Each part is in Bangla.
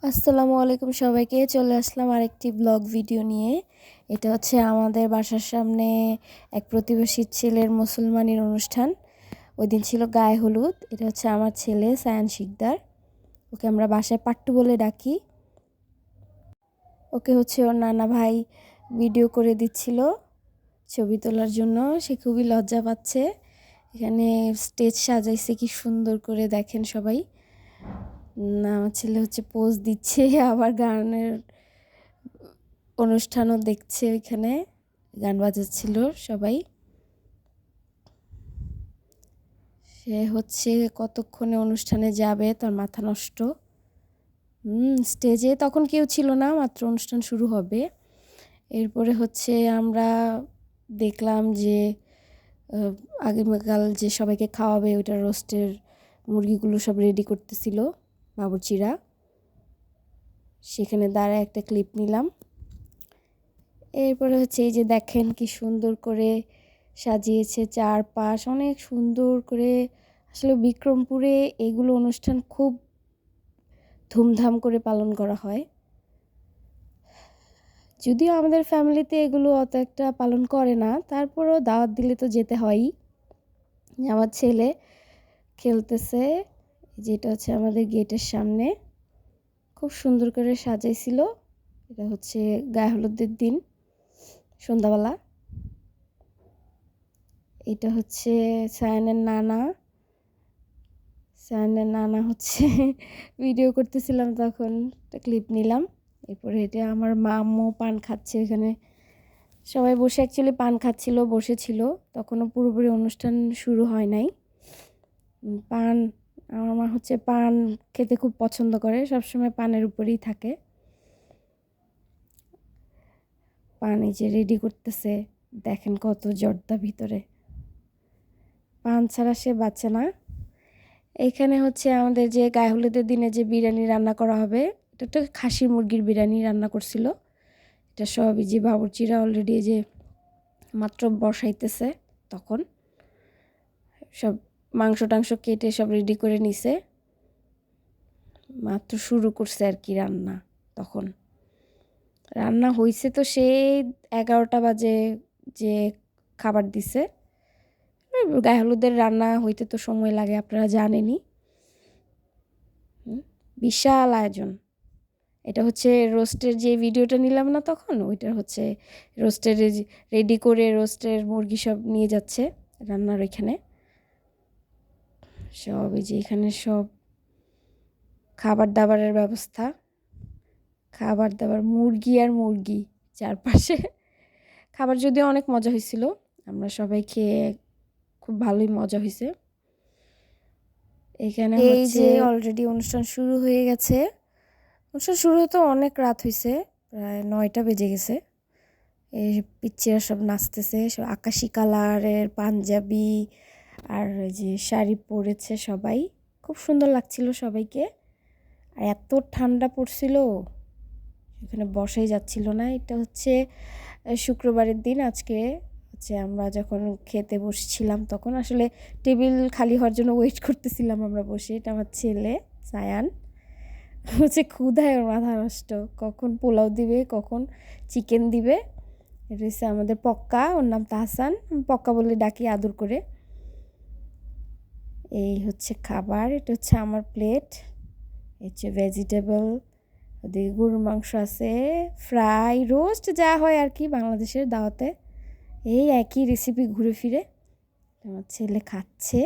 আসসালামু আলাইকুম সবাইকে। চলে আসলাম আরেকটি ব্লগ ভিডিও নিয়ে। এটা হচ্ছে আমাদের বাসার সামনে এক প্রতিবেশীর ছেলের মুসলমানির অনুষ্ঠান। ওই দিন ছিল গায়ে হলুদ। এটা হচ্ছে আমার ছেলে সায়ান শিকদার। ওকে আমরা বাসায় পাট্টু বলে ডাকি। ওকে হচ্ছে ওর নানা ভাই ভিডিও করে দিচ্ছিল ছবি তোলার জন্য। সে খুবই লজ্জা পাচ্ছে। এখানে স্টেজ সাজাইছে কি সুন্দর করে, দেখেন সবাই। আমার ছেলে হচ্ছে পোজ দিচ্ছে, আবার গানের অনুষ্ঠানও দেখছে। ওইখানে গান বাজাচ্ছিল সবাই। সে হচ্ছে কতক্ষণে অনুষ্ঠানে যাবে তার মাথা নষ্ট। স্টেজে তখন কেউ ছিল না, মাত্র অনুষ্ঠান শুরু হবে। এরপরে হচ্ছে আমরা দেখলাম যে আগামীকাল যে সবাইকে খাওয়াবে ওইটা রোস্টের মুরগিগুলো সব রেডি করতেছিল বাবুর্চিরা। সেখানে দাঁড়ায় একটা ক্লিপ নিলাম। এরপরে হচ্ছে এই যে দেখেন কি সুন্দর করে সাজিয়েছে চারপাশ, অনেক সুন্দর করে। আসলে বিক্রমপুরে এগুলো অনুষ্ঠান খুব ধুমধাম করে পালন করা হয়। যদিও আমাদের ফ্যামিলিতে এগুলো অত একটা পালন করে না, তারপরেও দাওয়াত দিলে তো যেতে হয়ই। আমার ছেলে খেলতেছে, যেটা হচ্ছে আমাদের গেটের সামনে। খুব সুন্দর করে সাজাইছিল। এটা হচ্ছে গায়ে হলুদের দিন সন্ধ্যাবেলা। এটা হচ্ছে সায়ানের নানা। সায়ানের নানা হচ্ছে ভিডিও করতেছিলাম তখন একটা ক্লিপ নিলাম। এরপরে এটা আমার আম্মু পান খাচ্ছে এখানে। সবাই বসে অ্যাকচুয়ালি পান খাচ্ছিল, বসেছিল। তখনও পুরোপুরি অনুষ্ঠান শুরু হয় নাই। পান, আমার মা হচ্ছে পান খেতে খুব পছন্দ করে, সবসময় পানের উপরেই থাকে। পান এই যে রেডি করতেছে, দেখেন কত জর্দা ভিতরে। পান ছাড়া সে বাঁচে না। এখানে হচ্ছে আমাদের যে গায়ে হলুদের দিনে যে বিরিয়ানি রান্না করা হবে, এটা একটা খাসি মুরগির বিরিয়ানি রান্না করছিল। এটা সবই যে বাবুর্চিরা অলরেডি যে মাত্র বসাইতেছে, তখন সব মাংস টাংস কেটে সব রেডি করে নিছে। মাত্র শুরু করছে আর কি রান্না। তখন রান্না হয়েছে তো সেই 11টা বাজে যে খাবার দিছে। গায়ে হলুদের রান্না হইতে তো সময় লাগে, আপনারা জানেনই। বিশাল আয়োজন। এটা হচ্ছে রোস্টের যে ভিডিওটা নিলাম না তখন, ওইটা হচ্ছে রোস্টের রেডি করে রোস্টের মুরগি সব নিয়ে যাচ্ছে রান্নার ওইখানে। সব এই যে এখানে সব খাবার দাবারের ব্যবস্থা, খাবার দাবার মুরগি আর মুরগি চারপাশে। খাবার যদিও অনেক মজা হয়েছিল, আমরা সবাই খেয়ে খুব ভালোই মজা হয়েছে। এখানে এই যে অলরেডি অনুষ্ঠান শুরু হয়ে গেছে। অনুষ্ঠান শুরু হতে অনেক রাত হয়েছে, প্রায় 9টা বেজে গেছে। এই পিচ্চিরা সব নাচতেছে, সব আকাশি কালারের পাঞ্জাবি আর এই যে শাড়ি পরেছে সবাই। খুব সুন্দর লাগছিল সবাইকে। আর এত ঠান্ডা পড়ছিল, এখানে বসাই যাচ্ছিল না। এটা হচ্ছে শুক্রবারের দিন। আজকে হচ্ছে আমরা যখন খেতে বসছিলাম তখন আসলে টেবিল খালি হওয়ার জন্য ওয়েট করতেছিলাম আমরা বসে। এটা আমার ছেলে সায়ান হচ্ছে ক্ষুধায় ওর মাথা নষ্ট, কখন পোলাও দিবে, কখন চিকেন দিবে। এটা হচ্ছে আমাদের পক্কা, ওর নাম তাহসান, পক্কা বলে ডাকি আদর করে। এই হচ্ছে খাবার, এটা হচ্ছে আমার প্লেট। হচ্ছে ভেজিটেবল, ওদিকে গরুর মাংস আছে, ফ্রাই, রোস্ট, যা হয় আর কি বাংলাদেশের দাওয়াতে। এই একই রেসিপি ঘুরে ফিরে। আমার ছেলে খাচ্ছে।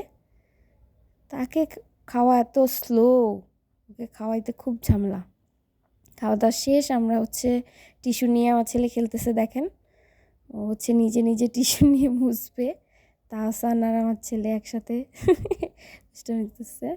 তাকে খাওয়া এত স্লো, ওকে খাওয়াইতে খুব ঝামেলা। খাওয়া দাওয়া শেষ, আমরা হচ্ছে টিস্যু নিয়ে আমার ছেলে খেলতেছে, দেখেন। ও হচ্ছে নিজে নিজে টিস্যু নিয়ে মুছবে। তাহসান আর আমার ছেলে একসাথে দুষ্টামি করতেছে।